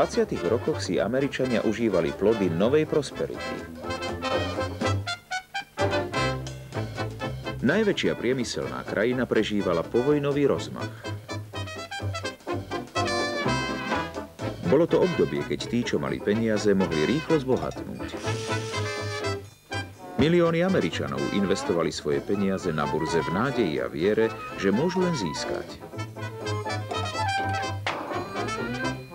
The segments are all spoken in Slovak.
20. rokoch si Američania užívali plody novej prosperity. Najväčšia priemyselná krajina prežívala povojnový rozmach. Bolo to obdobie, keď tí, čo mali peniaze, mohli rýchlo zbohatnúť. Milióny Američanov investovali svoje peniaze na burze v nádeji a viere, že môžu len získať.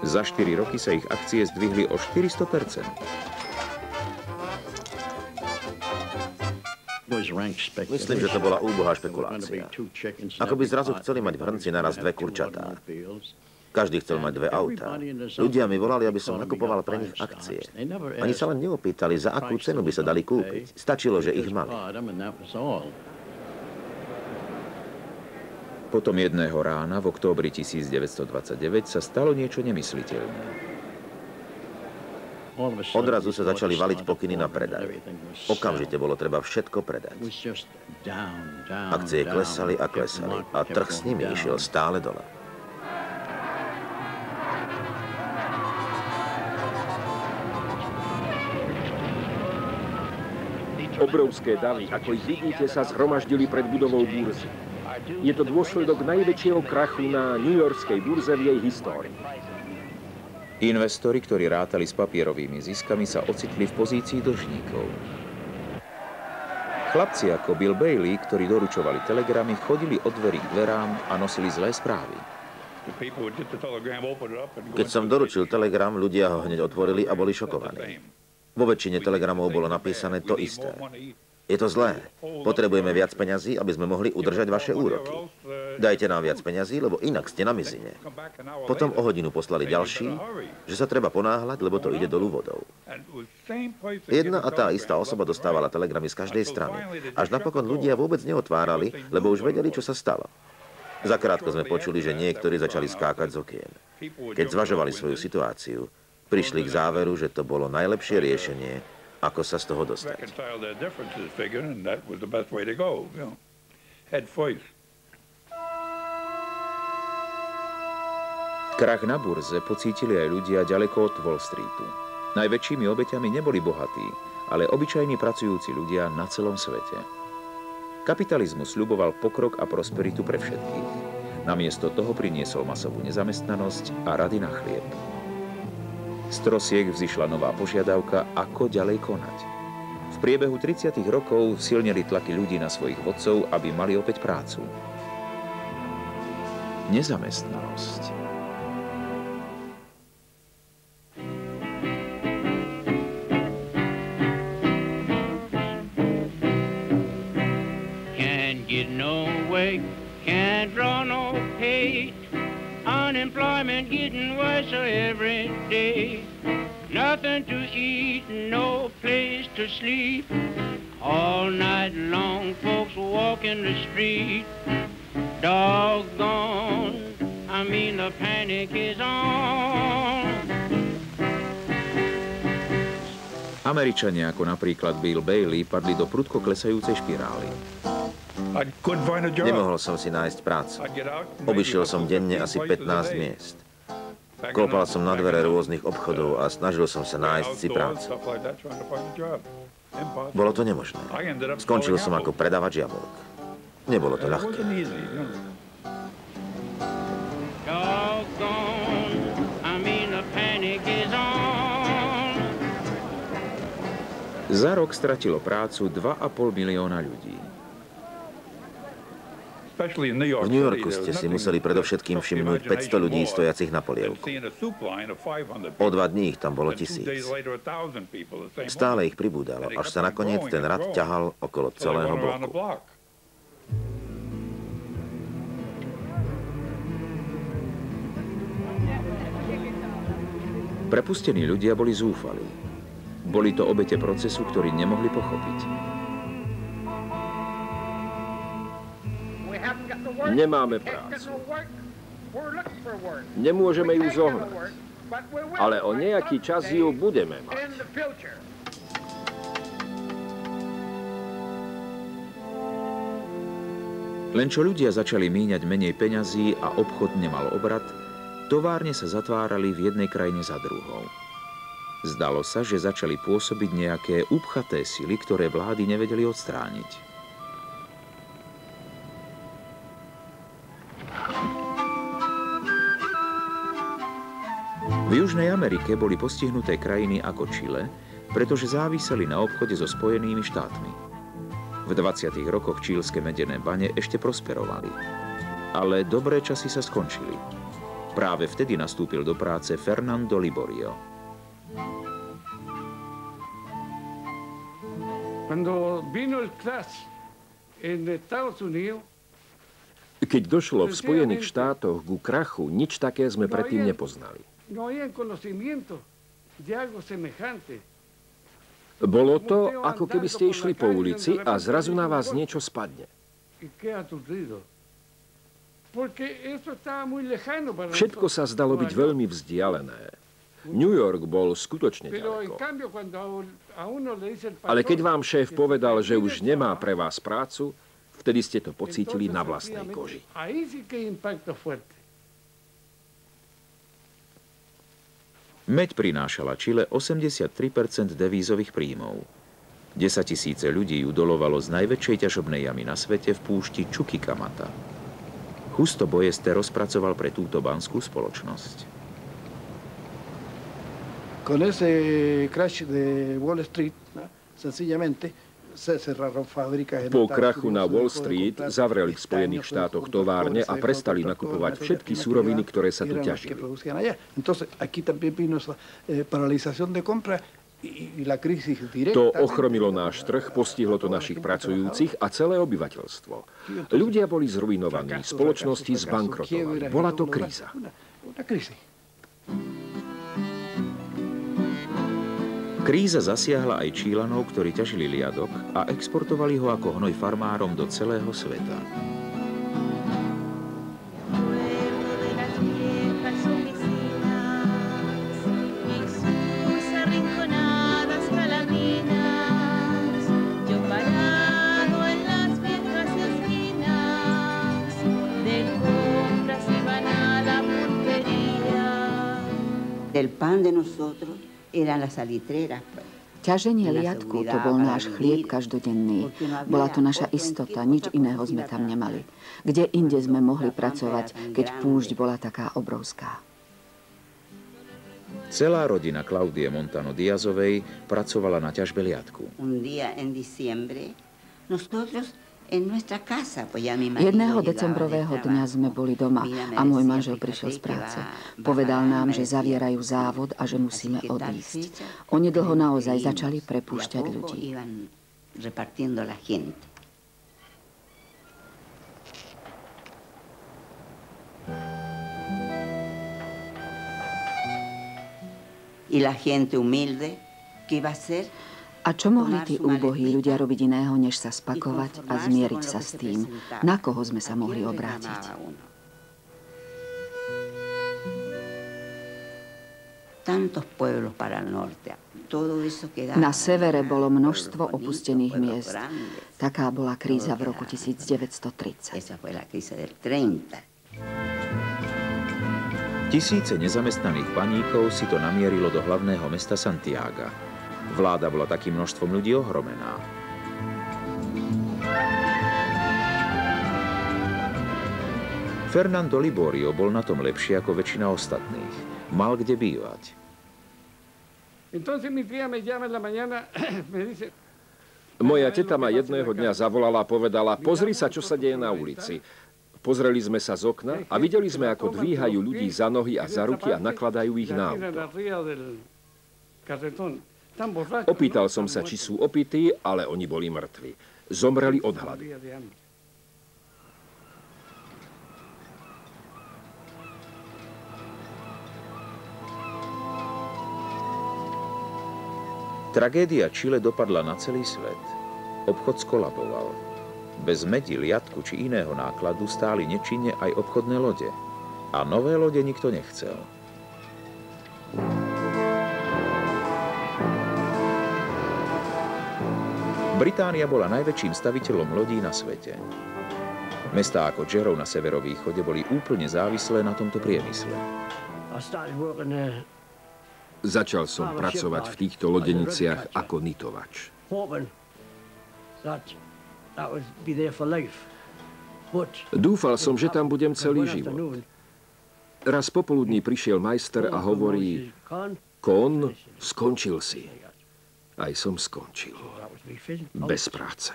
Za 4 roky sa ich akcie zdvihli o 400%. Myslím, že to bola úbohá špekulácia. Ako by zrazu chceli mať v hrnci naraz 2 kurčatá. Každý chcel mať 2 autá. Ľudia mi volali, aby som nakupoval pre nich akcie. Ani sa len neopýtali, za akú cenu by sa dali kúpiť. Stačilo, že ich mali. Potom jedného rána v októbri 1929 sa stalo niečo nemysliteľné. Odrazu sa začali valiť pokyny na predaj. Okamžite bolo treba všetko predať. Akcie klesali a klesali a trh s nimi išiel stále dole. Obrovské davy, ako ich vidíte, sa zhromaždili pred budovou burzy. Je to dôsledok najväčšieho krachu na newyorskej burze v jej histórii. Investori, ktorí rátali s papierovými ziskami, sa ocitli v pozícii dlžníkov. Chlapci ako Bill Bailey, ktorí doručovali telegramy, chodili od dverí k dverám a nosili zlé správy. Keď som doručil telegram, ľudia ho hneď otvorili a boli šokovaní. Vo väčšine telegramov bolo napísané to isté. Je to zlé. Potrebujeme viac peňazí, aby sme mohli udržať vaše úroky. Dajte nám viac peňazí, lebo inak ste na mizine. Potom o hodinu poslali ďalší, že sa treba ponáhľať, lebo to ide dolu vodou. Jedna a tá istá osoba dostávala telegramy z každej strany. Až napokon ľudia vôbec neotvárali, lebo už vedeli, čo sa stalo. Zakrátko sme počuli, že niektorí začali skákať z okien. Keď zvažovali svoju situáciu, prišli k záveru, že to bolo najlepšie riešenie, ako sa z toho dostať. Krach na burze pocítili aj ľudia ďaleko od Wall Streetu. Najväčšími obeťami neboli bohatí, ale obyčajní pracujúci ľudia na celom svete. Kapitalizmus sľuboval pokrok a prosperitu pre všetkých. Namiesto toho priniesol masovú nezamestnanosť a rady na chlieb. Z trosiek vzišla nová požiadavka, ako ďalej konať. V priebehu 30. rokov silneli tlaky ľudí na svojich vodcov, aby mali opäť prácu. Nezamestnanosť. Can't get no way, can't draw no pay. Unemployment getting worse every day. Nothing to eat, no place to sleep. All night long folks walking the street. Doggone, I mean the panic is on. Američania, ako napríklad Bill Bailey, padli do prudko klesajúcej špirály. Nemohol som si nájsť prácu. Obišiel som denne asi 15 miest. Klopal som na dvere rôznych obchodov a snažil som sa nájsť si prácu. Bolo to nemožné. Skončil som ako predavač jablok. Nebolo to ľahké. Za rok stratilo prácu 2,5 milióna ľudí. V New Yorku ste si museli predovšetkým všimnúť 500 ľudí stojacich na polievku. O 2 dní ich tam bolo 1000. Stále ich pribúdalo, až sa nakoniec ten rad ťahal okolo celého bloku. Prepustení ľudia boli zúfalí. Boli to obete procesu, ktorý nemohli pochopiť. Nemáme prácu. Nemôžeme ju zohnať. Ale o nejaký čas ju budeme mať. Len čo ľudia začali míňať menej peňazí a obchod nemal obrat, Továrne sa zatvárali v jednej krajine za druhou. Zdalo sa, že začali pôsobiť nejaké upchaté sily, ktoré vlády nevedeli odstrániť. V Južnej Amerike boli postihnuté krajiny ako Čile, pretože záviseli na obchode so Spojenými štátmi. V 20. rokoch čílske medené bane ešte prosperovali. Ale dobré časy sa skončili. Práve vtedy nastúpil do práce Fernando Liborio. Keď došlo v Spojených štátoch ku krachu, nič také sme predtým nepoznali. Bolo to, ako keby ste išli po ulici a zrazu na vás niečo spadne. Všetko sa zdalo byť veľmi vzdialené. New York bol skutočne ďaleko. Ale keď vám šéf povedal, že už nemá pre vás prácu, vtedy ste to pocítili na vlastnej koži. Meď prinášala Čile 83% devízových príjmov. 10 000 ľudí ju dolovalo z najväčšej ťažobnej jamy na svete v púšti Chuquicamata. Justo Boyeste rozpracoval pre túto banskú spoločnosť. Con ese crash de Wall Street, sencillamente se cerraron fábricas. Po krachu na Wall Street zavreli v Spojených štátoch továrne a prestali nakupovať všetky suroviny, ktoré sa tu ťažili. To ochromilo náš trh, postihlo to našich pracujúcich a celé obyvateľstvo. Ľudia boli zruinovaní, spoločnosti zbankrotovali. Bola to kríza. Kríza zasiahla aj Čílanov, ktorí ťažili liadok a exportovali ho ako hnoj farmárom do celého sveta. El pan de nosotros eran las salitreras. Ťaženie liadku, to bol náš chlieb každodenný. Bola to naša istota, nič iného sme tam nemali. Kde inde sme mohli pracovať, keď púšť bola taká obrovská? Celá rodina Klaudie Montano Diazovej pracovala na ťažbe liadku. Jedného decembrového dňa sme boli doma a môj manžel prišiel z práce. Povedal nám, že zavierajú závod a že musíme odísť. Onedlho naozaj začali prepúšťať ľudí. Y la gente humilde, ¿qué iba a hacer? A čo mohli tí úbohí ľudia robiť iného, než sa spakovať a zmieriť sa s tým, na koho sme sa mohli obrátiť? Na severe bolo množstvo opustených miest. Taká bola kríza v roku 1930. Tisíce nezamestnaných baníkov si to namierilo do hlavného mesta Santiaga. Vláda bola takým množstvom ľudí ohromená. Fernando Liborio bol na tom lepšie ako väčšina ostatných. Mal kde bývať. Moja teta ma jedného dňa zavolala a povedala, pozri sa, čo sa deje na ulici. Pozreli sme sa z okna a videli sme, ako dvíhajú ľudí za nohy a za ruky a nakladajú ich na auto. Opýtal som sa, či sú opití, ale oni boli mŕtvi. Zomreli od hladu. Tragédia Čile dopadla na celý svet. Obchod skolaboval. Bez medi, liadku či iného nákladu stáli nečinne aj obchodné lode. A nové lode nikto nechcel. Británia bola najväčším staviteľom lodí na svete. Mestá ako Jarrow na severovýchode boli úplne závislé na tomto priemysle. Začal som pracovať v týchto lodeniciach ako nitovač. Dúfal som, že tam budem celý život. Raz popoludní prišiel majster a hovorí: Kon, skončil si. Aj som skončil. Bez práce.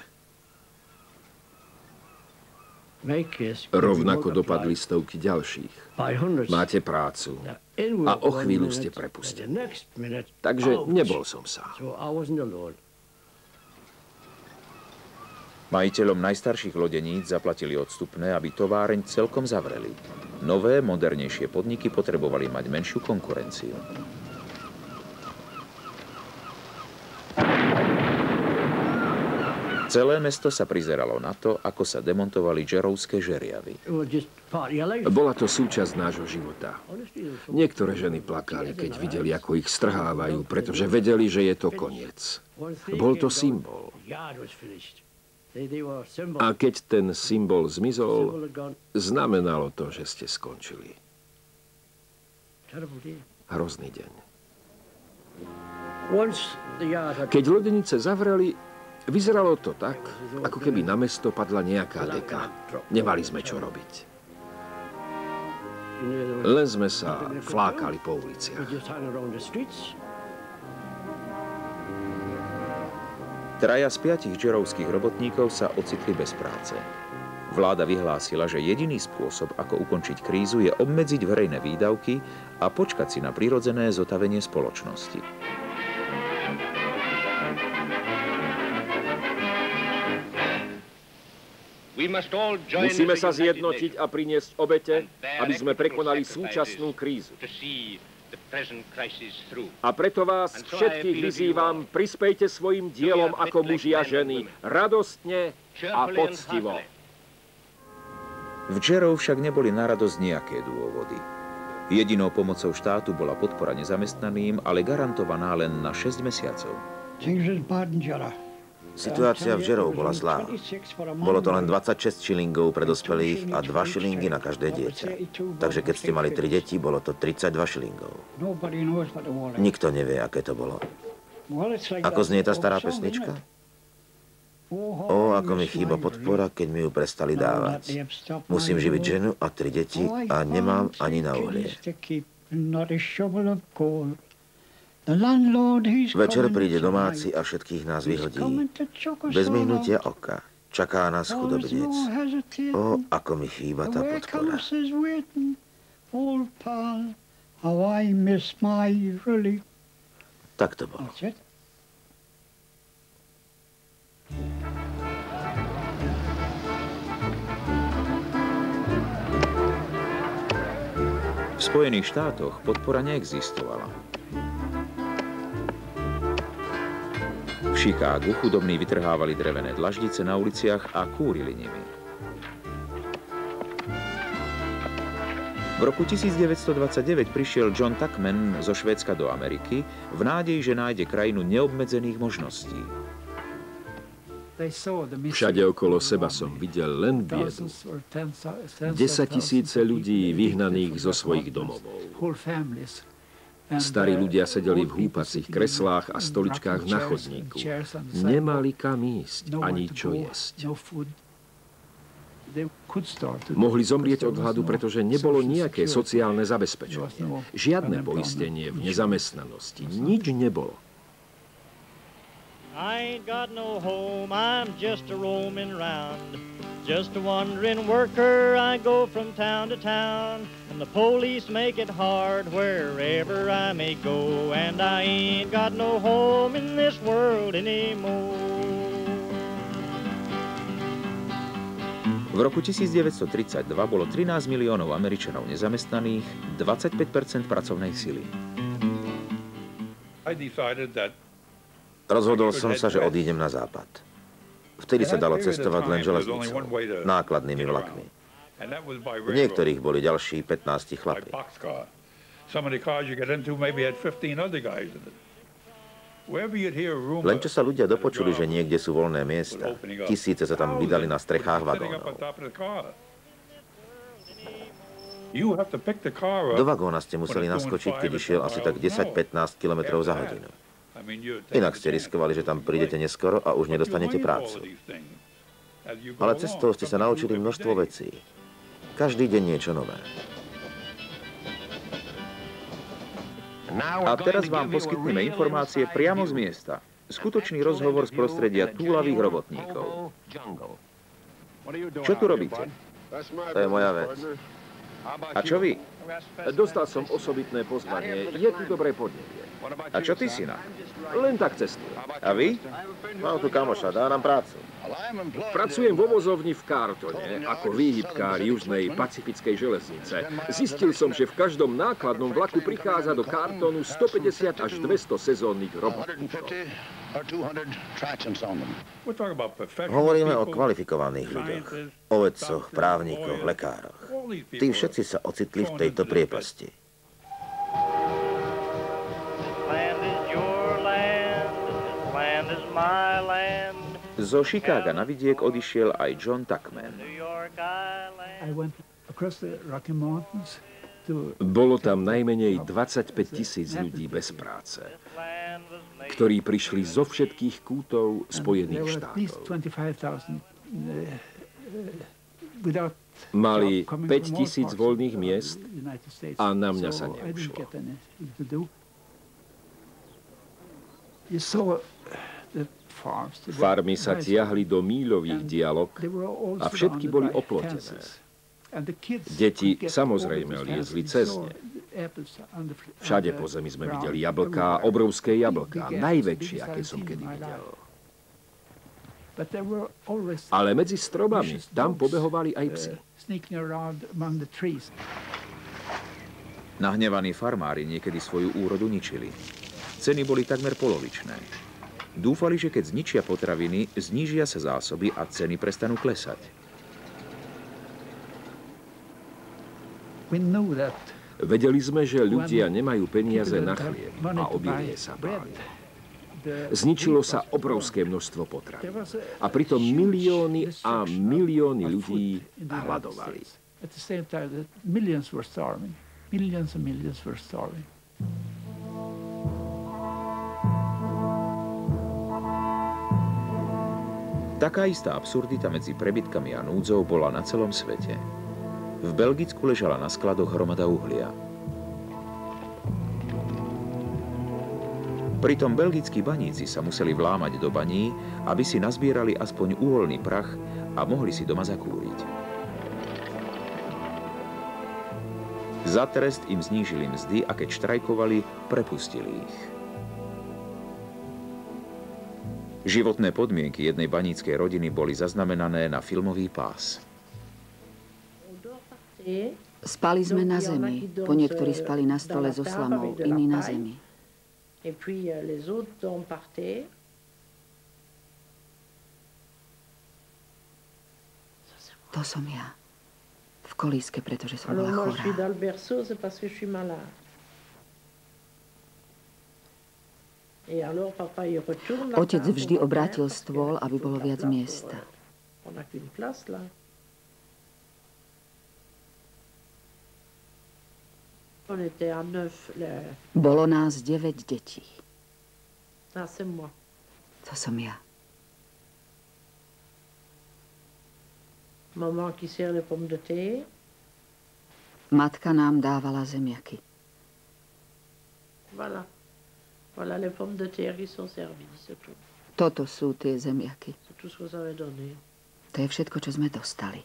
Rovnako dopadli stovky ďalších. Máte prácu a o chvíľu ste prepustení. Takže nebol som sám. Majiteľom najstarších lodeníc zaplatili odstupné, aby továreň celkom zavreli. Nové, modernejšie podniky potrebovali mať menšiu konkurenciu. Celé mesto sa prizeralo na to, ako sa demontovali jarrowské žeriavy. Bola to súčasť nášho života. Niektoré ženy plakali, keď videli, ako ich strhávajú, pretože vedeli, že je to koniec. Bol to symbol. A keď ten symbol zmizol, znamenalo to, že ste skončili. Hrozný deň. Keď lodenice zavreli, vyzeralo to tak, ako keby na mesto padla nejaká deka. Nemali sme čo robiť. Len sme sa flákali po uliciach. Traja z 5 jarrowských robotníkov sa ocitli bez práce. Vláda vyhlásila, že jediný spôsob, ako ukončiť krízu, je obmedziť verejné výdavky a počkať si na prirodzené zotavenie spoločnosti. Musíme sa zjednotiť a priniesť obete, aby sme prekonali súčasnú krízu. A preto vás všetkých vyzývam, prispejte svojim dielom ako muži a ženy, radostne a poctivo. V Jarrow však neboli na radosť nejaké dôvody. Jedinou pomocou štátu bola podpora nezamestnaným, ale garantovaná len na 6 mesiacov. Situácia v Jarrow bola zlá. Bolo to len 26 šilingov pre dospelých a 2 šilingy na každé dieťa. Takže keď ste mali 3 deti, bolo to 32 šilingov. Nikto nevie, aké to bolo. Ako znie tá stará pesnička? Ó, ako mi chýba podpora, keď mi ju prestali dávať. Musím živiť ženu a 3 deti a nemám ani na uhlie. Večer príde domáci a všetkých nás vyhodí. Bez myhnutia oka. Čaká nás chudobnec. Ó, ako mi chýba tá podpora. Tak to bolo. V Spojených štátoch podpora neexistovala. V Chicagu chudobní vytrhávali drevené dlaždice na uliciach a kúrili nimi. V roku 1929 prišiel John Tuckman zo Švédska do Ameriky v nádeji, že nájde krajinu neobmedzených možností. Všade okolo seba som videl len biedu. 10 000 ľudí vyhnaných zo svojich domovov. Starí ľudia sedeli v húpacích kreslách a stoličkách na chodníku. Nemali kam ísť, ani čo jesť. Mohli zomrieť od hladu, pretože nebolo nejaké sociálne zabezpečenie. Žiadne poistenie v nezamestnanosti. Nič nebolo. I ain't got no home, I'm just a roaming round. Just a wandering worker, I go from town to town. And the police make it hard wherever I may go. And I ain't got no home in this world anymore. V roku 1932 bolo 13 miliónov Američanov nezamestnaných, 25% pracovnej sily. Rozhodol som sa, že odídem na západ. Vtedy sa dalo cestovať len železnicou, nákladnými vlakmi. V niektorých boli ďalší 15 chlapi. Len čo sa ľudia dopočuli, že niekde sú voľné miesta, tisíce sa tam vydali na strechách vagónov. Do vagóna ste museli naskočiť, keď išiel asi tak 10-15 km za hodinu. Inak ste riskovali, že tam prídete neskoro a už nedostanete prácu. Ale cestou ste sa naučili množstvo vecí. Každý deň niečo nové. A teraz vám poskytneme informácie priamo z miesta. Skutočný rozhovor z prostredia túlavých robotníkov. Čo tu robíte? To je moja vec. A čo vy? Dostal som osobitné pozvanie. Je tu dobré podnetie. A čo ty, syna? Len tak cestujem. A vy? Mám tu kamoša, dá nám prácu. Pracujem vo vozovni v Carltone ako výhybkár južnej pacifickej železnice. Zistil som, že v každom nákladnom vlaku prichádza do Carltonu 150 až 200 sezónnych robotníkov. Hovoríme o kvalifikovaných ľuďoch. O vedcoch, právnikoch, lekároch. Tí všetci sa ocitli v tejto priepasti. Zo Chicaga na vidiek odišiel aj John Tuckman. Bolo tam najmenej 25 000 ľudí bez práce, ktorí prišli zo všetkých kútov Spojených štátov. Mali 5 000 voľných miest a na mňa sa neušlo. Farmy sa tiahli do míľových diaľok a všetky boli oplotené. Deti samozrejme liezli cez ne. Všade po zemi sme videli jablká, obrovské jablká, najväčšie, aké som kedy videl. Ale medzi stromami tam pobehovali aj psi. Nahnevaní farmári niekedy svoju úrodu ničili. Ceny boli takmer polovičné. Dúfali, že keď zničia potraviny, znížia sa zásoby a ceny prestanú klesať. Vedeli sme, že ľudia nemajú peniaze na chlieb a obilie sa báli. Zničilo sa obrovské množstvo potravín. A pritom milióny a milióny ľudí hladovali. Taká istá absurdita medzi prebytkami a núdzou bola na celom svete. V Belgicku ležala na skladoch hromada uhlia. Pritom belgickí baníci sa museli vlámať do baní, aby si nazbierali aspoň uholný prach a mohli si doma zakúriť. Za trest im znížili mzdy a keď štrajkovali, prepustili ich. Životné podmienky jednej baníckej rodiny boli zaznamenané na filmový pás. Spali sme na zemi. Po niektorí spali na stole so slamou, iní na zemi. To som ja. V kolíske, pretože som bola chorá. Otec vždy obrátil stôl, aby bolo viac miesta. Bolo nás 9 detí. To som ja. Matka nám dávala zemiaky. Toto sú tie zemiaky. To je všetko, čo sme dostali.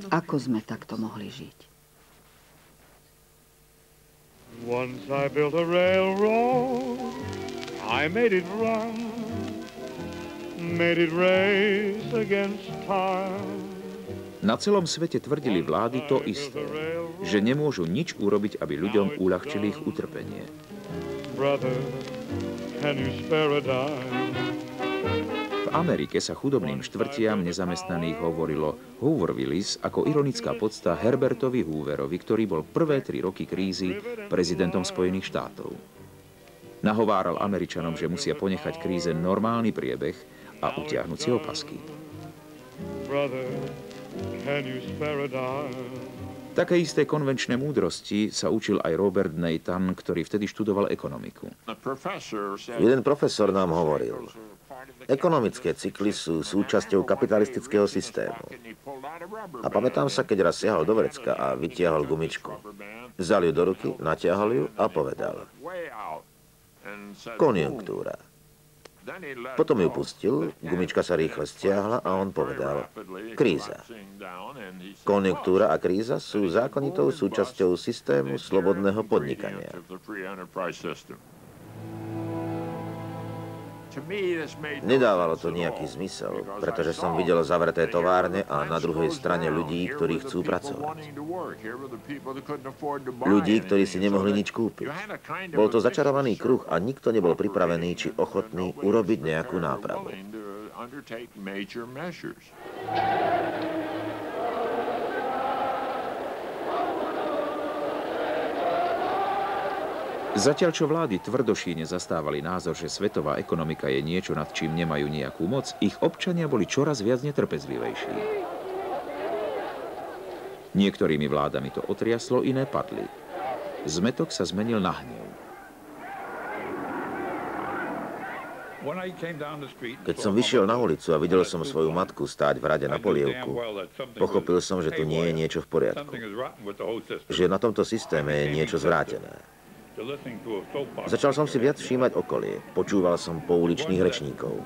Ako sme takto mohli žiť? Once I built a railroad, I made it run, made it race against time. Na celom svete tvrdili vlády to isté, že nemôžu nič urobiť, aby ľuďom uľahčili ich utrpenie. Brother, can you spare a dime? V Amerike sa chudobným štvrtiam nezamestnaných hovorilo Hoover Willis ako ironická podsta Herbertovi Hooverovi, ktorý bol prvé 3 roky krízy prezidentom Spojených štátov. Nahováral Američanom, že musia ponechať kríze normálny priebeh a utiahnuť si opasky. Také isté konvenčné múdrosti sa učil aj Robert Nathan, ktorý vtedy študoval ekonomiku. Jeden profesor nám hovoril, ekonomické cykly sú súčasťou kapitalistického systému. A pamätám sa, keď raz siahol do vrecka a vytiahol gumičku. Vzal ju do ruky, natiahol ju a povedal: konjunktúra. Potom ju pustil, gumička sa rýchle stiahla a on povedal: kríza. Konjunktúra a kríza sú zákonitou súčasťou systému slobodného podnikania. Nedávalo to nejaký zmysel, pretože som videl zavreté továrne a na druhej strane ľudí, ktorí chcú pracovať. Ľudí, ktorí si nemohli nič kúpiť. Bol to začarovaný kruh a nikto nebol pripravený či ochotný urobiť nejakú nápravu. Zatiaľ, čo vlády tvrdošíne zastávali názor, že svetová ekonomika je niečo, nad čím nemajú nejakú moc, ich občania boli čoraz viac netrpezlivejší. Niektorými vládami to otriaslo, iné padli. Zmätok sa zmenil na hnev. Keď som vyšiel na ulicu a videl som svoju matku stáť v rade na polievku, pochopil som, že tu nie je niečo v poriadku. Že na tomto systéme je niečo zvrátené. Začal som si viac všímať okolie. Počúval som pouličných rečníkov.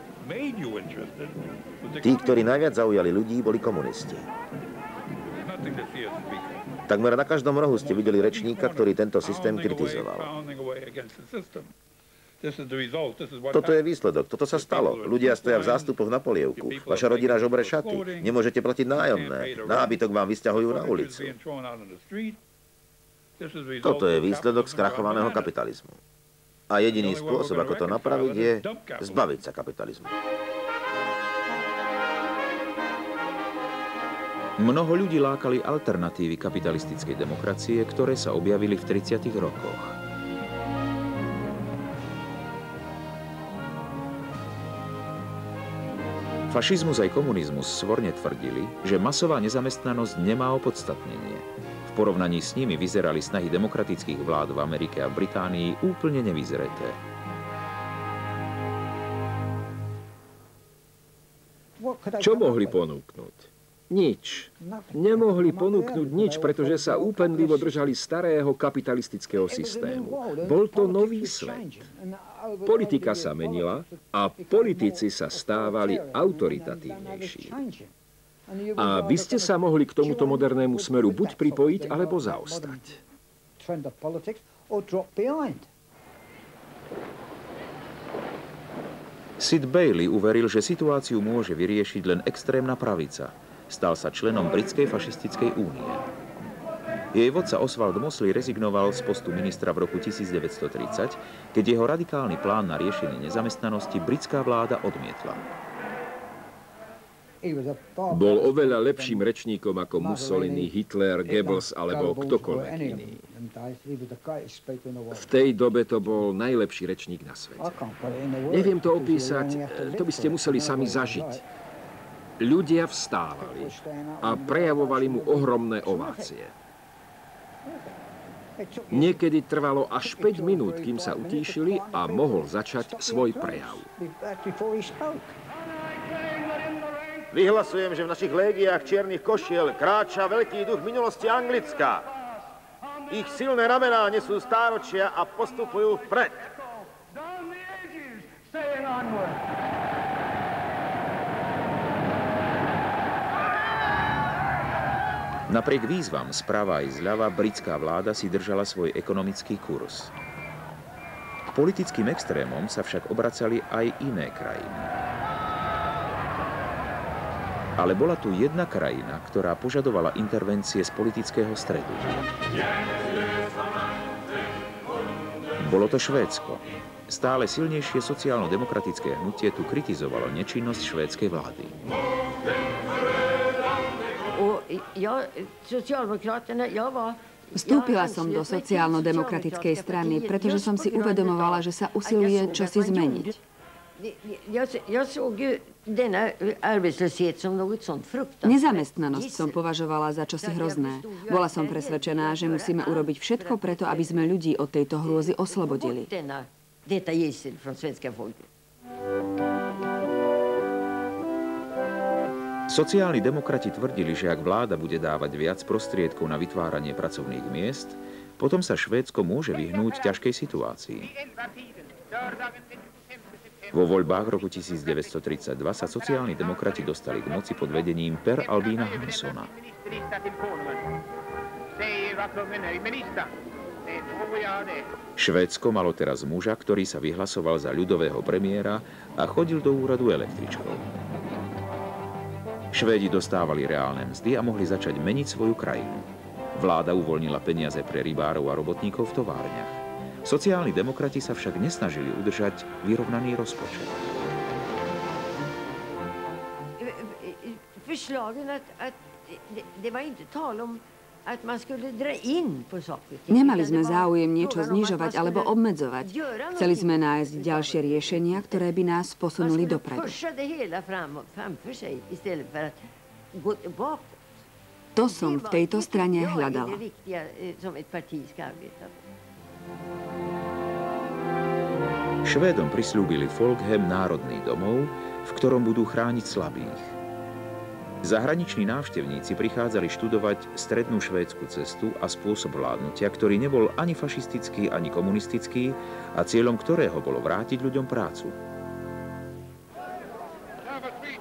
Tí, ktorí najviac zaujali ľudí, boli komunisti. Takmer na každom rohu ste videli rečníka, ktorý tento systém kritizoval. Toto je výsledok, toto sa stalo. Ľudia stoja v zástupoch na polievku. Vaša rodina žobre šaty. Nemôžete platiť nájomné. Nábytok vám vysťahujú na ulicu. Toto je výsledok skrachovaného kapitalizmu. A jediný spôsob, ako to napraviť, je zbaviť sa kapitalizmu. Mnoho ľudí lákali alternatívy kapitalistickej demokracie, ktoré sa objavili v 30. rokoch. Fašizmus aj komunizmus svorne tvrdili, že masová nezamestnanosť nemá opodstatnenie. V porovnaní s nimi vyzerali snahy demokratických vlád v Amerike a Británii úplne nevyzreté. Čo mohli ponúknuť? Nič. Nemohli ponúknuť nič, pretože sa úpenlivo držali starého kapitalistického systému. Bol to nový svet. Politika sa menila a politici sa stávali autoritatívnejší. A vy ste sa mohli k tomuto modernému smeru buď pripojiť, alebo zaostať. Sid Bailey uveril, že situáciu môže vyriešiť len extrémna pravica. Stal sa členom Britskej fašistickej únie. Jej vodca Oswald Mosley rezignoval z postu ministra v roku 1930, keď jeho radikálny plán na riešenie nezamestnanosti britská vláda odmietla. Bol oveľa lepším rečníkom ako Mussolini, Hitler, Goebbels alebo ktokoľvek iný. V tej dobe to bol najlepší rečník na svete. Neviem to opísať, to by ste museli sami zažiť. Ľudia vstávali a prejavovali mu ohromné ovácie. Niekedy trvalo až 5 minút, kým sa utíšili a mohol začať svoj prejav. Vyhlasujem, že v našich légiách čiernych košiel kráča veľký duch minulosti Anglicka. Ich silné ramená nesú stáročia a postupujú vpred. Napriek výzvam sprava aj zľava britská vláda si držala svoj ekonomický kurz. K politickým extrémom sa však obracali aj iné krajiny. Ale bola tu jedna krajina, ktorá požadovala intervencie z politického stredu. Bolo to Švédsko. Stále silnejšie sociálno-demokratické hnutie tu kritizovalo nečinnosť švédskej vlády. Vstúpila som do sociálno-demokratickej strany, pretože som si uvedomovala, že sa usiluje čosi zmeniť. Nezamestnanosť som považovala za čosi hrozné. Bola som presvedčená, že musíme urobiť všetko preto, aby sme ľudí od tejto hrôzy oslobodili. Sociálni demokrati tvrdili, že ak vláda bude dávať viac prostriedkov na vytváranie pracovných miest, potom sa Švédsko môže vyhnúť ťažkej situácii. Vo voľbách roku 1932 sa sociálni demokrati dostali k moci pod vedením Per Albina Hanssona. Švédsko malo teraz muža, ktorý sa vyhlasoval za ľudového premiéra a chodil do úradu električkou. Švédi dostávali reálne mzdy a mohli začať meniť svoju krajinu. Vláda uvoľnila peniaze pre rybárov a robotníkov v továrniach. Sociálni demokrati sa však nesnažili udržať vyrovnaný rozpočet. Nemali sme záujem niečo znižovať alebo obmedzovať. Chceli sme nájsť ďalšie riešenia, ktoré by nás posunuli dopredu. To som v tejto strane hľadala. Švédom prisľúbili Folkhem národný domov, v ktorom budú chrániť slabých. Zahraniční návštevníci prichádzali študovať strednú švédsku cestu a spôsob vládnutia, ktorý nebol ani fašistický, ani komunistický a cieľom ktorého bolo vrátiť ľuďom prácu.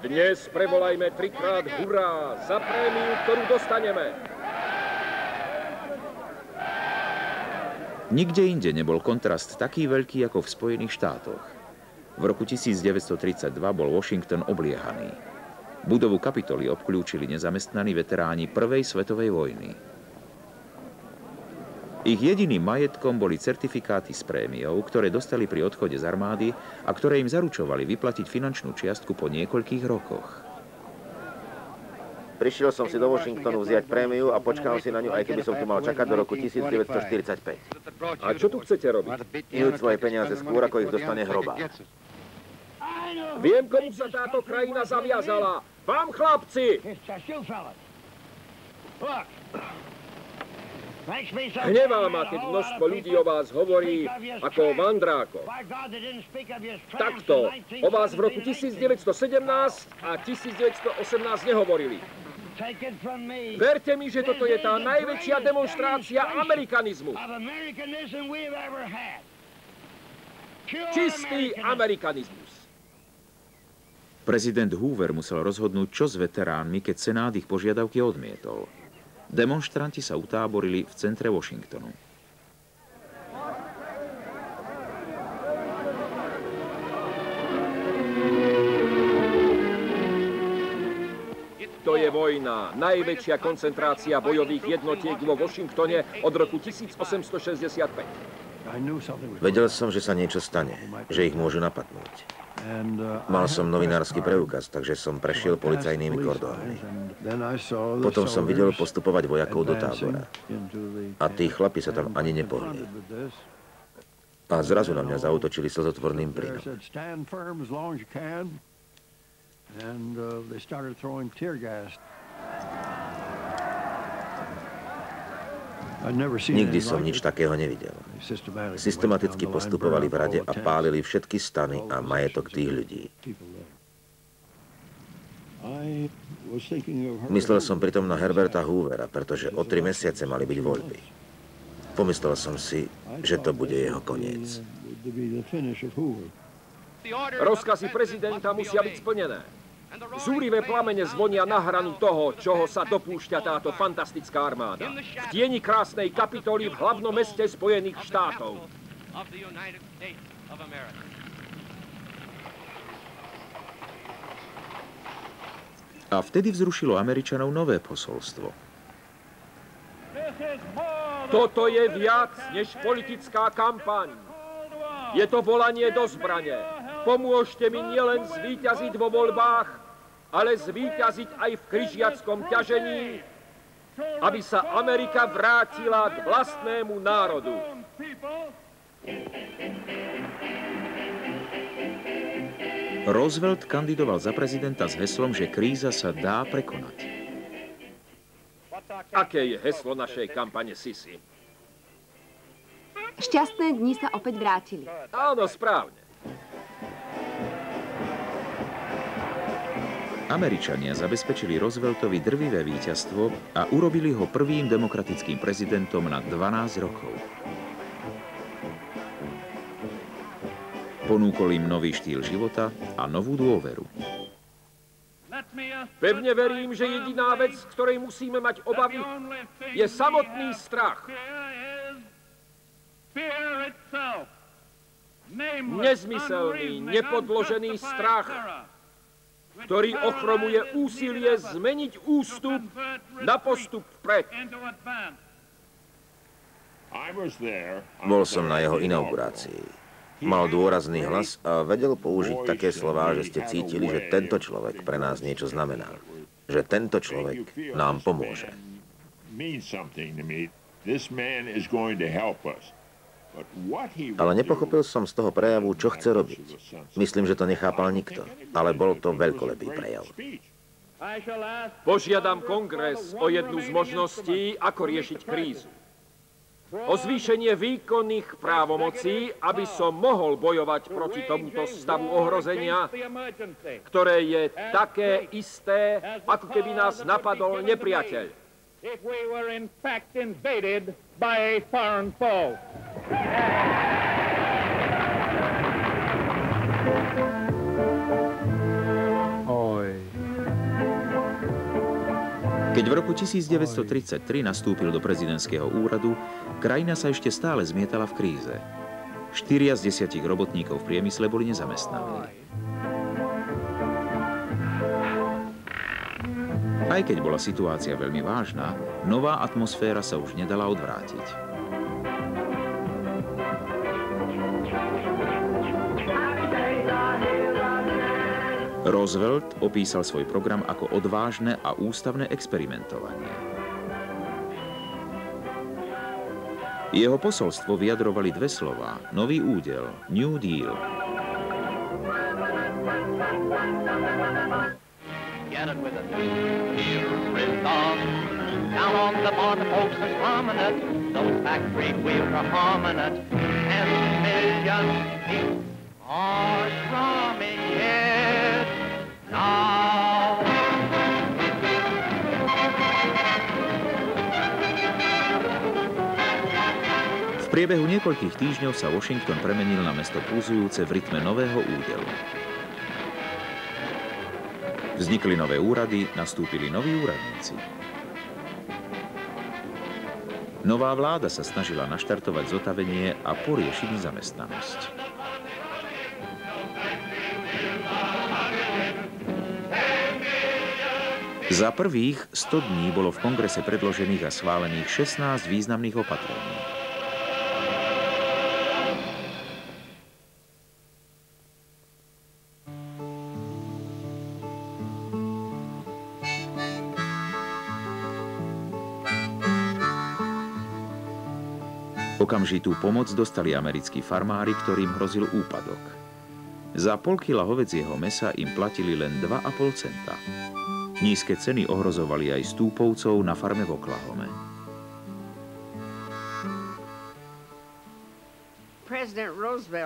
Dnes prevolajme trikrát hurá za prémiu, ktorú dostaneme. Nikde inde nebol kontrast taký veľký ako v Spojených štátoch. V roku 1932 bol Washington obliehaný. Budovu Kapitoly obklúčili nezamestnaní veteráni Prvej svetovej vojny. Ich jediným majetkom boli certifikáty s prémiou, ktoré dostali pri odchode z armády a ktoré im zaručovali vyplatiť finančnú čiastku po niekoľkých rokoch. Prišiel som si do Washingtonu vziať prémiu a počkal si na ňu, aj keby som tu mal čakať do roku 1945. A čo tu chcete robiť? Minúť svoje peniaze skôr, ako ich dostane hrobár. Viem, komu sa táto krajina zaviazala. Vám, chlapci! Hnevá ma, keď množstvo ľudí o vás hovorí ako o vandrákoch. Takto, o vás v roku 1917 a 1918 nehovorili. Verte mi, že toto je tá najväčšia demonštrácia amerikanizmu. Čistý amerikanizmus. Prezident Hoover musel rozhodnúť, čo s veteránmi, keď Senát ich požiadavky odmietol. Demonštranti sa utáborili v centre Washingtonu. To je vojna. Najväčšia koncentrácia bojových jednotiek vo Washingtone od roku 1865. Vedel som, že sa niečo stane, že ich môžu napadnúť. Mal som novinársky preukaz, takže som prešiel policajnými kordónmi. Potom som videl postupovať vojakov do tábora. A tí chlapi sa tam ani nepohli. A zrazu na mňa zaútočili slzotvorným plynom. Nikdy som nič takého nevidel. Systematicky postupovali v rade a pálili všetky stany a majetok tých ľudí. Myslel som pritom na Herberta Hoovera, pretože o 3 mesiace mali byť voľby. Pomyslel som si, že to bude jeho koniec. Rozkazy prezidenta musia byť splnené. Zúrivé plamene zvonia na hranu toho, čoho sa dopúšťa táto fantastická armáda. V tieni krásnej Kapitoly v hlavnom meste Spojených štátov. A vtedy vzrušilo Američanov nové posolstvo. Toto je viac než politická kampaň. Je to volanie do zbrane. Pomôžte mi nielen zvíťaziť vo voľbách, ale zvíťaziť aj v križiackom ťažení, aby sa Amerika vrátila k vlastnému národu. Roosevelt kandidoval za prezidenta s heslom, že kríza sa dá prekonať. Aké je heslo našej kampane, Sisi? Šťastné dni sa opäť vrátili. Áno, správne. Američania zabezpečili Rooseveltovi drvivé víťazstvo a urobili ho prvým demokratickým prezidentom na 12 rokov. Ponúkol im nový štýl života a novú dôveru. Pevne verím, že jediná vec, z ktorej musíme mať obavy, je samotný strach. Nezmyselný, nepodložený strach, ktorý ochromuje úsilie zmeniť ústup na postup vpred. Bol som na jeho inaugurácii. Mal dôrazný hlas a vedel použiť také slová, že ste cítili, že tento človek pre nás niečo znamená. Že tento človek nám pomôže. Ale nepochopil som z toho prejavu, čo chce robiť. Myslím, že to nechápal nikto, ale bol to veľkolepý prejav. Požiadam kongres o jednu z možností, ako riešiť krízu. O zvýšenie výkonných právomocí, aby som mohol bojovať proti tomuto stavu ohrozenia, ktoré je také isté, ako keby nás napadol nepriateľ. Keď v roku 1933 nastúpil do prezidentského úradu, krajina sa ešte stále zmietala v kríze. 4 z 10 robotníkov v priemysle boli nezamestnaní. Aj keď bola situácia veľmi vážna, nová atmosféra sa už nedala odvrátiť. Roosevelt opísal svoj program ako odvážne a ústavné experimentovanie. Jeho posolstvo vyjadrovali dve slová: nový údel, New Deal. Get it with a new deal written on. Down on the border, folks are slumming it. Those factory wheels are humming it. And millions people are strumming it now. V priebehu niekoľkých týždňov sa Washington premenil na mesto pulzujúce v rytme nového údelu. Vznikli nové úrady, nastúpili noví úradníci. Nová vláda sa snažila naštartovať zotavenie a poriešiť nezamestnanosť. Za prvých 100 dní bolo v kongrese predložených a schválených 16 významných opatrení. Okamžitú pomoc dostali americkí farmári, ktorým hrozil úpadok. Za pol kila hovädzieho mäsa im platili len 2,5 centa. Nízke ceny ohrozovali aj stúpovcov na farme v Oklahome.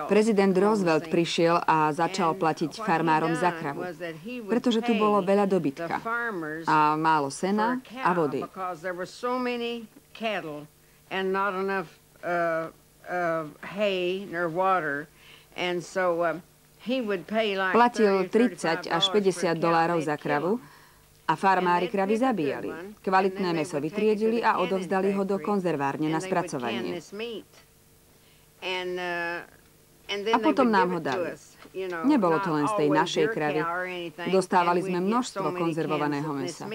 Prezident Roosevelt prišiel a začal platiť farmárom za kravu, pretože tu bolo veľa dobytka a málo sena a vody. Platil $30 až $50 za kravu a farmári kravy zabíjali. Kvalitné mäso vytriedili a odovzdali ho do konzervárne na spracovanie. A potom nám ho dali. Nebolo to len z tej našej kravy. Dostávali sme množstvo konzervovaného mäsa.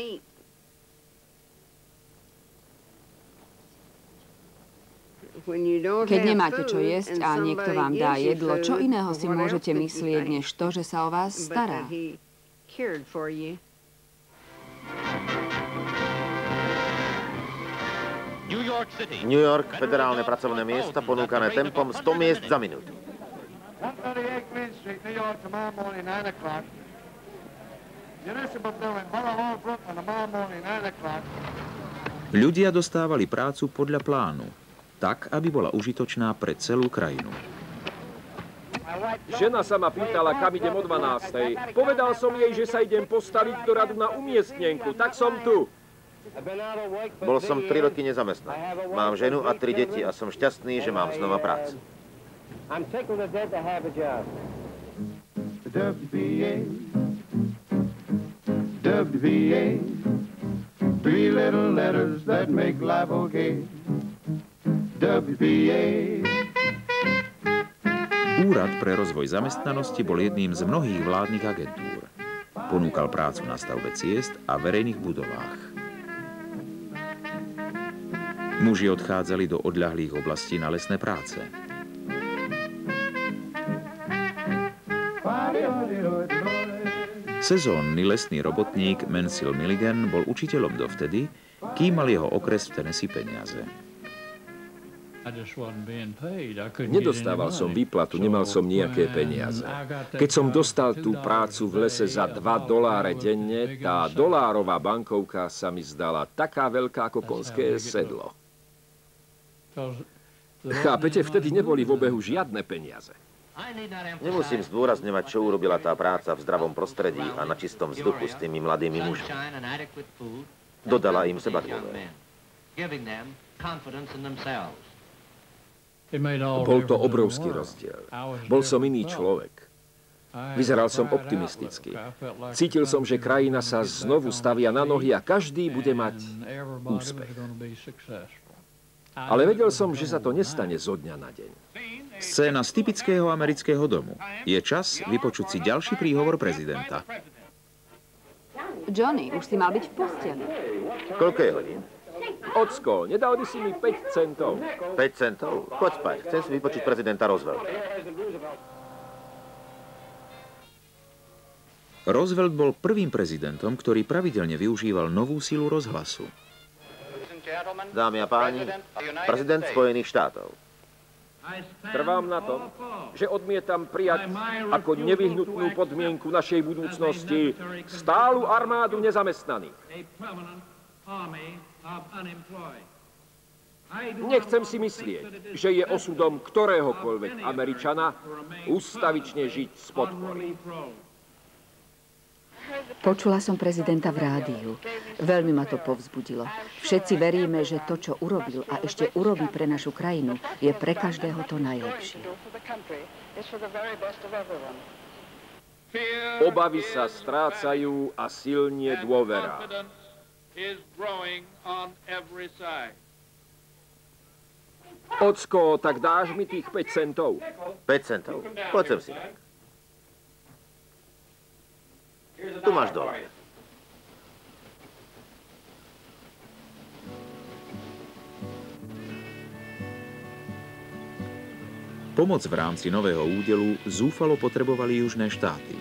Keď nemáte čo jesť a niekto vám dá jedlo, čo iného si môžete myslieť, než to, že sa o vás stará? New York, federálne pracovné miesta ponúkané tempom 100 miest za minútu. Ľudia dostávali prácu podľa plánu, tak, aby bola užitočná pre celú krajinu. Žena sa ma pýtala, kam idem o 12:00. Povedal som jej, že sa idem postaviť do radu na umiestnenku, tak som tu. Bol som 3 roky nezamestnaný. Mám ženu a 3 deti a som šťastný, že mám znova prácu. WVA, 3 little letters that make life okay. WVA. Úrad pre rozvoj zamestnanosti bol jedným z mnohých vládnych agentúr. Ponúkal prácu na stavbe ciest a verejných budovách. Muži odchádzali do odľahlých oblastí na lesné práce. Sezónny lesný robotník Mansell Milligan bol učiteľom dovtedy, kým mal jeho okres v Tennessee peniaze. Nedostával som výplatu, nemal som nejaké peniaze. Keď som dostal tú prácu v lese za $2 denne, tá dolárová bankovka sa mi zdala taká veľká ako konské sedlo. Chápete, vtedy neboli v obehu žiadne peniaze. Nemusím zdôrazňovať, čo urobila tá práca v zdravom prostredí a na čistom vzduchu s tými mladými mužmi. Dodala im sebadôveru. Bol to obrovský rozdiel. Bol som iný človek. Vyzeral som optimisticky. Cítil som, že krajina sa znovu stavia na nohy a každý bude mať úspech. Ale vedel som, že sa to nestane zo dňa na deň. Scéna z typického amerického domu. Je čas vypočuť si ďalší príhovor prezidenta. Johnny, už si mal byť v posteli. Koľko je hodín? Ocko, nedal by si mi 5 centov? 5 centov? Choď spať. Chcem si vypočuť prezidenta Roosevelta. Roosevelt bol prvým prezidentom, ktorý pravidelne využíval novú silu rozhlasu. Dámy a páni, prezident Spojených štátov. Trvám na tom, že odmietam prijať ako nevyhnutnú podmienku našej budúcnosti stálu armádu nezamestnaných. Nechcem si myslieť, že je osudom ktoréhokoľvek Američana ústavične žiť z podpory. Počula som prezidenta v rádiu. Veľmi ma to povzbudilo. Všetci veríme, že to, čo urobil a ešte urobí pre našu krajinu, je pre každého to najlepšie. Obavy sa strácajú a silnie dôvera. Ocko, tak dáš mi tých 5 centov? 5 centov? Poď sem si. Tu máš $1. Pomoc v rámci nového údelu zúfalo potrebovali južné štáty.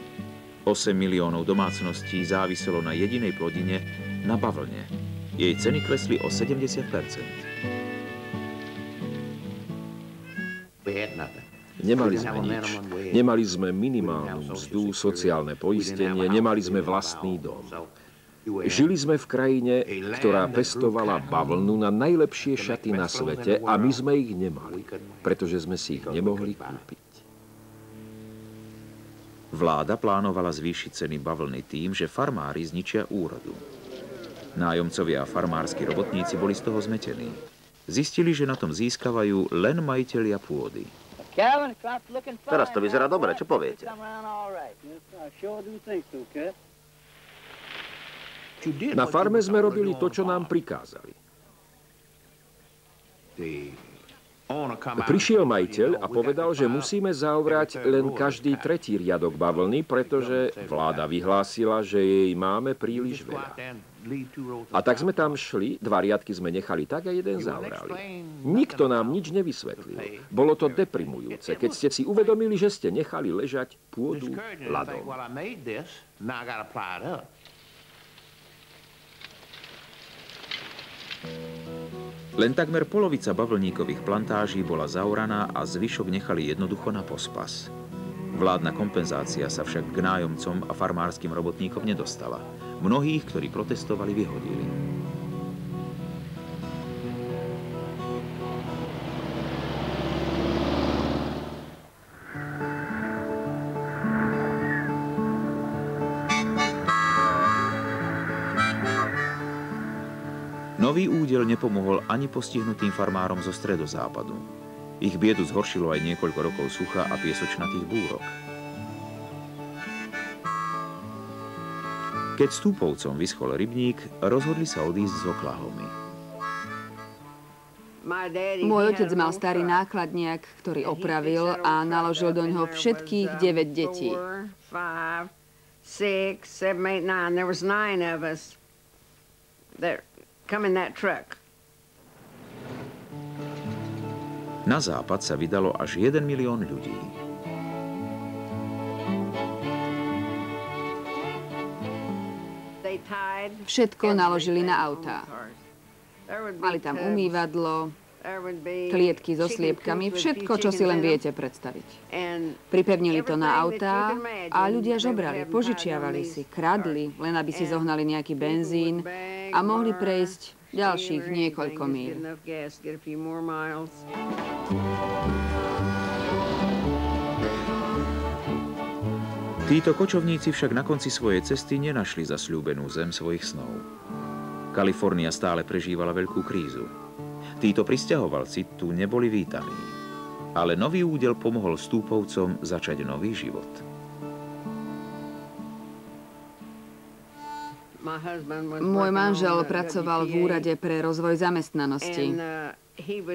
8 miliónov domácností záviselo na jedinej plodine, na bavlne. Jej ceny klesli o 70%. Nemali sme nič. Nemali sme minimálnu mzdu, sociálne poistenie, nemali sme vlastný dom. Žili sme v krajine, ktorá pestovala bavlnu na najlepšie šaty na svete a my sme ich nemali, pretože sme si ich nemohli kúpiť. Vláda plánovala zvýšiť ceny bavlny tým, že farmári zničia úrodu. Nájomcovia a farmársky robotníci boli z toho zmetení. Zistili, že na tom získavajú len majitelia pôdy. Teraz to vyzerá dobre, čo poviete? Na farme sme robili to, čo nám prikázali. Prišiel majiteľ a povedal, že musíme zaobrať len každý tretí riadok bavlny, pretože vláda vyhlásila, že jej máme príliš veľa. A tak sme tam šli, 2 riadky sme nechali tak a jeden zaorali. Nikto nám nič nevysvetlil. Bolo to deprimujúce, keď ste si uvedomili, že ste nechali ležať pôdu ľadom. Len takmer polovica bavlníkových plantáží bola zaoraná a zvyšok nechali jednoducho na pospas. Vládna kompenzácia sa však k nájomcom a farmárskym robotníkom nedostala. Mnohých, ktorí protestovali, vyhodili. Nový údel nepomohol ani postihnutým farmárom zo stredozápadu. Ich biedu zhoršilo aj niekoľko rokov sucha a piesočnatých búrok. Keď Stúpovcom vyschol rybník, rozhodli sa odísť z Oklahomy. Môj otec mal starý nákladniak, ktorý opravil a naložil do ňoho všetkých 9 detí. 4, 5, 6, 7, 8, 9. There was 9 of us that come in that truck. Na západ sa vydalo až 1 milión ľudí. Všetko naložili na autá. Mali tam umývadlo, klietky so sliepkami, všetko, čo si len viete predstaviť. Pripevnili to na autá a ľudia žobrali, požičiavali si, kradli, len aby si zohnali nejaký benzín a mohli prejsť ďalších niekoľko míľ. Títo kočovníci však na konci svojej cesty nenašli zasľúbenú zem svojich snov. Kalifornia stále prežívala veľkú krízu. Títo prisťahovalci tu neboli vítaní. Ale nový údel pomohol Stúpovcom začať nový život. Môj manžel pracoval v úrade pre rozvoj zamestnanosti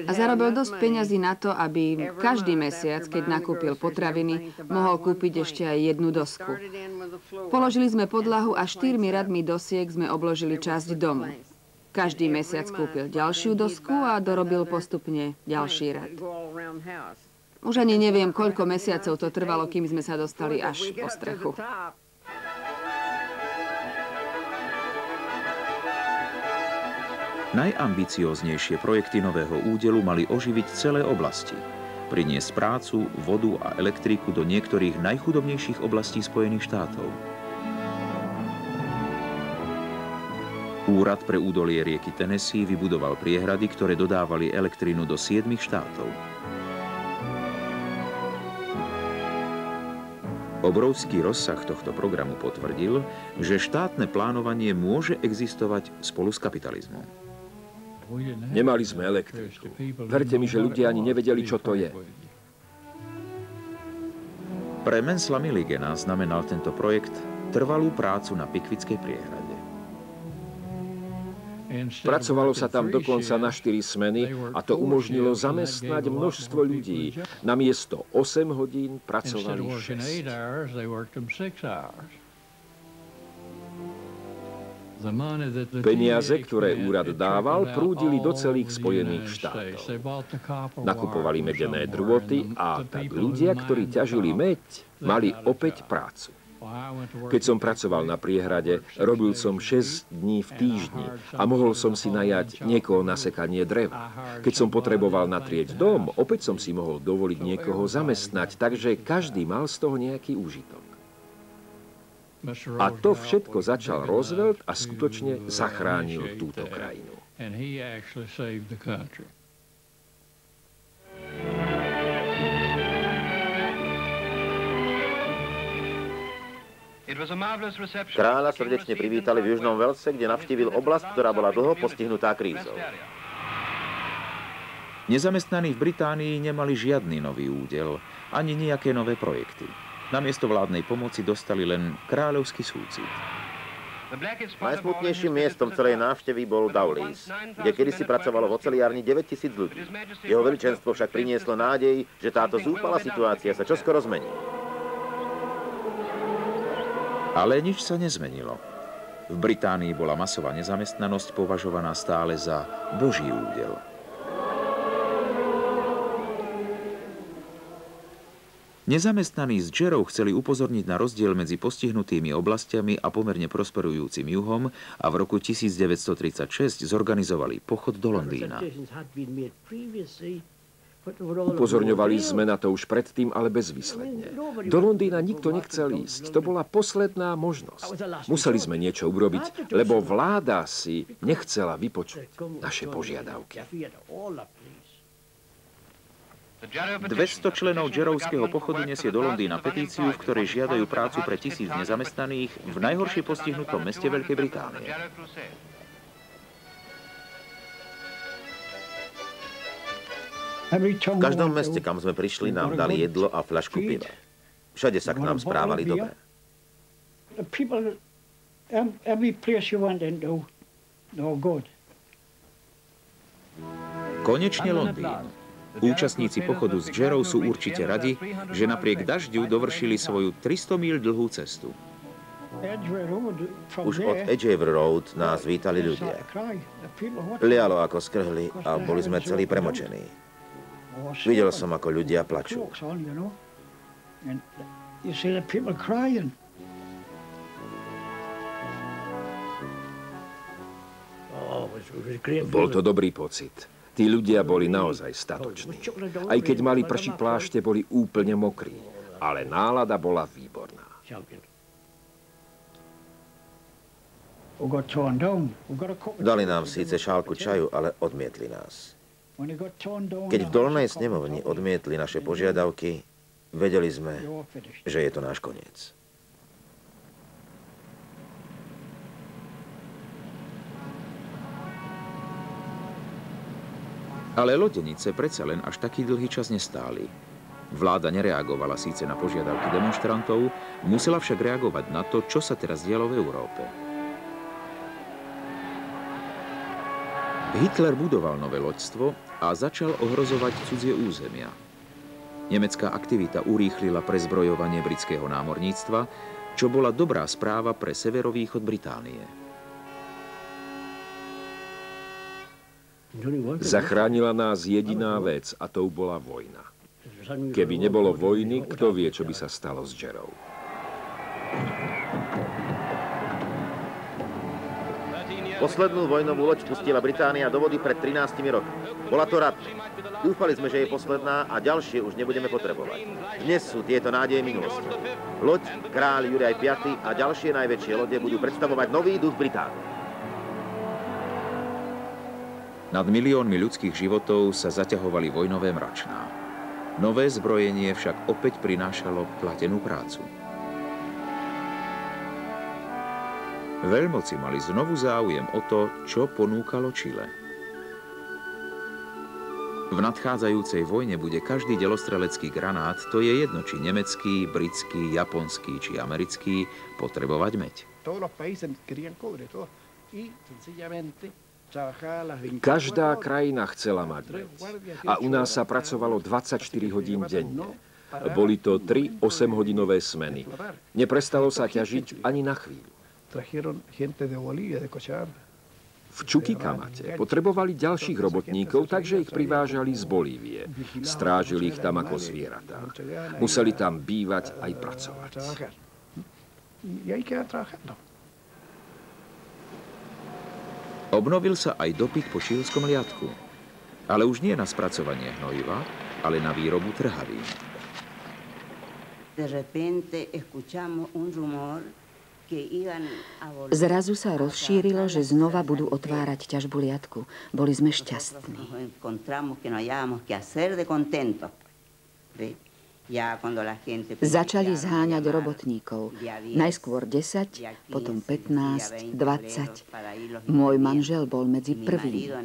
a zarobil dosť peňazí na to, aby každý mesiac, keď nakúpil potraviny, mohol kúpiť ešte aj jednu dosku. Položili sme podlahu a 4 radmi dosiek sme obložili časť domu. Každý mesiac kúpil ďalšiu dosku a dorobil postupne ďalší rad. Už ani neviem, koľko mesiacov to trvalo, kým sme sa dostali až po strechu. Najambicióznejšie projekty nového údelu mali oživiť celé oblasti, priniesť prácu, vodu a elektriku do niektorých najchudobnejších oblastí Spojených štátov. Úrad pre údolie rieky Tennessee vybudoval priehrady, ktoré dodávali elektrínu do 7 štátov. Obrovský rozsah tohto programu potvrdil, že štátne plánovanie môže existovať spolu s kapitalizmom. Nemali sme elektriku. Verte mi, že ľudia ani nevedeli, čo to je. Pre Mansella Milligana znamenal tento projekt trvalú prácu na Pickwickskej priehrade. Pracovalo sa tam dokonca na 4 smeny a to umožnilo zamestnať množstvo ľudí. Namiesto 8 hodín pracovali 6. Peniaze, ktoré úrad dával, prúdili do celých Spojených štátov. Nakupovali medené drôty a tak ľudia, ktorí ťažili meď, mali opäť prácu. Keď som pracoval na priehrade, robil som 6 dní v týždni a mohol som si najať niekoho na sekanie dreva. Keď som potreboval natrieť dom, opäť som si mohol dovoliť niekoho zamestnať, takže každý mal z toho nejaký úžitok. A to všetko začal Roosevelt a skutočne zachránil túto krajinu. Kráľa srdečne privítali v Južnom Walese, kde navštívil oblasť, ktorá bola dlho postihnutá krízou. Nezamestnaní v Británii nemali žiadny nový údel, ani nejaké nové projekty. Namiesto vládnej pomoci dostali len kráľovský súcit. Najsmutnejším miestom celej návštevy bol Dowleys, kde kedysi pracovalo v oceliárni 9000 ľudí. Jeho veličenstvo však prinieslo nádej, že táto zúfalá situácia sa čoskoro zmení. Ale nič sa nezmenilo. V Británii bola masová nezamestnanosť považovaná stále za boží údel. Nezamestnaní z Jarrow chceli upozorniť na rozdiel medzi postihnutými oblastiami a pomerne prosperujúcim juhom a v roku 1936 zorganizovali pochod do Londýna. Upozorňovali sme na to už predtým, ale bezvýsledne. Do Londýna nikto nechcel ísť. To bola posledná možnosť. Museli sme niečo urobiť, lebo vláda si nechcela vypočuť naše požiadavky. 200 členov Jarrowského pochodu nesie do Londýna petíciu, v ktorej žiadajú prácu pre 1000 nezamestnaných v najhoršie postihnutom meste Veľkej Británie. V každom meste, kam sme prišli, nám dali jedlo a fľašku piva. Všade sa k nám správali dobre. Konečne Londýn. Účastníci pochodu z Jarrow sú určite radi, že napriek dažďu dovršili svoju 300 míľ dlhú cestu. Už od Edgeworth Road nás vítali ľudia. Lialo ako skrhli a boli sme celí premočení. Videl som, ako ľudia plačú. Bol to dobrý pocit. Tí ľudia boli naozaj statoční. Aj keď mali prší plášte, boli úplne mokrí. Ale nálada bola výborná. Dali nám síce šálku čaju, ale odmietli nás. Keď v dolnej snemovni odmietli naše požiadavky, vedeli sme, že je to náš koniec. Ale lodenice predsa len až taký dlhý čas nestáli. Vláda nereagovala síce na požiadavky demonštrantov, musela však reagovať na to, čo sa teraz dialo v Európe. Hitler budoval nové loďstvo a začal ohrozovať cudzie územia. Nemecká aktivita urýchlila prezbrojovanie britského námorníctva, čo bola dobrá správa pre severovýchod Británie. Zachránila nás jediná vec a tou bola vojna. Keby nebolo vojny, kto vie, čo by sa stalo s Jarrow. Poslednú vojnovú loď pustila Británia do vody pred 13 rokmi. Bola to Radley. Dúfali sme, že je posledná a ďalšie už nebudeme potrebovať. Dnes sú tieto nádeje minulosti. Loď, kráľ Juraj V a ďalšie najväčšie lode budú predstavovať nový duch Británie. Nad miliónmi ľudských životov sa zaťahovali vojnové mračná. Nové zbrojenie však opäť prinášalo platenú prácu. Veľmoci mali znovu záujem o to, čo ponúkalo Čile. V nadchádzajúcej vojne bude každý delostrelecký granát, to je jedno, či nemecký, britský, japonský či americký, potrebovať meď. Každá krajina chcela mať meď. A u nás sa pracovalo 24 hodín denne. Boli to 3 8-hodinové smeny. Neprestalo sa ťažiť ani na chvíľu. V Chuquicamate potrebovali ďalších robotníkov, takže ich privážali z Bolívie. Strážili ich tam ako zvieratá. Museli tam bývať aj pracovať. Obnovil sa aj dopyt po čílskom liatku, ale už nie na spracovanie hnojiva, ale na výrobu trhavín. Zrazu sa rozšírilo, že znova budú otvárať ťažbu liatku. Boli sme šťastní. Začali zháňať robotníkov. Najskôr 10, potom 15, 20. Môj manžel bol medzi prvými.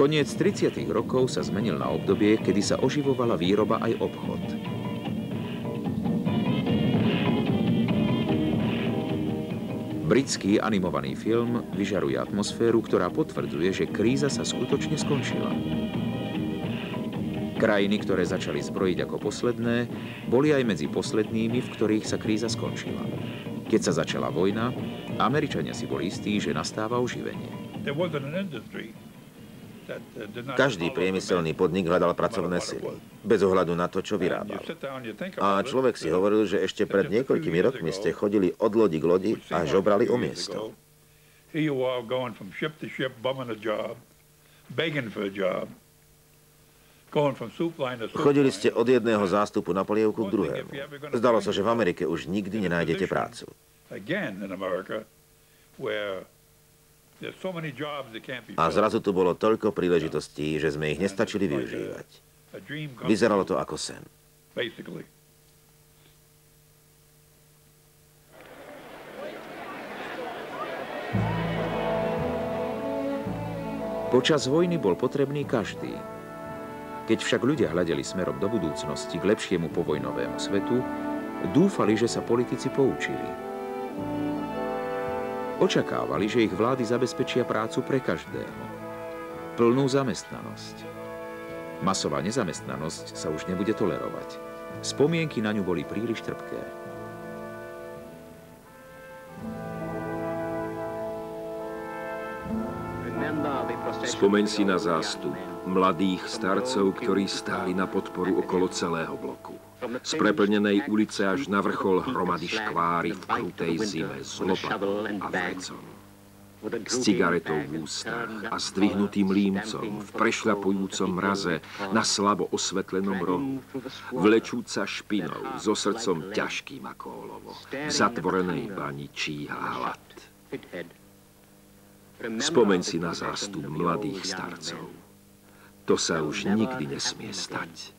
Koniec 30. rokov sa zmenil na obdobie, kedy sa oživovala výroba aj obchod. Britský animovaný film vyžaruje atmosféru, ktorá potvrdzuje, že kríza sa skutočne skončila. Krajiny, ktoré začali zbrojiť ako posledné, boli aj medzi poslednými, v ktorých sa kríza skončila. Keď sa začala vojna, Američania si boli istí, že nastáva oživenie. Každý priemyselný podnik hľadal pracovné sily, bez ohľadu na to, čo vyrábal. A človek si hovoril, že ešte pred niekoľkými rokmi ste chodili od lodi k lodi a žobrali o miesto. Chodili ste od jedného zástupu na polievku k druhému. Zdalo sa, že v Amerike už nikdy nenájdete prácu. A zrazu tu bolo toľko príležitostí, že sme ich nestačili využívať. Vyzeralo to ako sen. Počas vojny bol potrebný každý. Keď však ľudia hľadeli smerom do budúcnosti k lepšiemu povojnovému svetu, dúfali, že sa politici poučili. Očakávali, že ich vlády zabezpečia prácu pre každého. Plnú zamestnanosť. Masová nezamestnanosť sa už nebude tolerovať. Spomienky na ňu boli príliš trpké. Spomeň si na zástup mladých starcov, ktorí stáli na podporu okolo celého bloku. Z preplnenej ulice až na vrchol hromady škváry v krutej zime s lopatou a vrecom. S cigaretou v ústach a zdvihnutým límcom v prešľapujúcom mraze na slabo osvetlenom rohu, vlečúca špinou so srdcom ťažkým ako olovo, v zatvorenej bani číha hlad. Spomeň si na zástup mladých starcov. To sa už nikdy nesmie stať.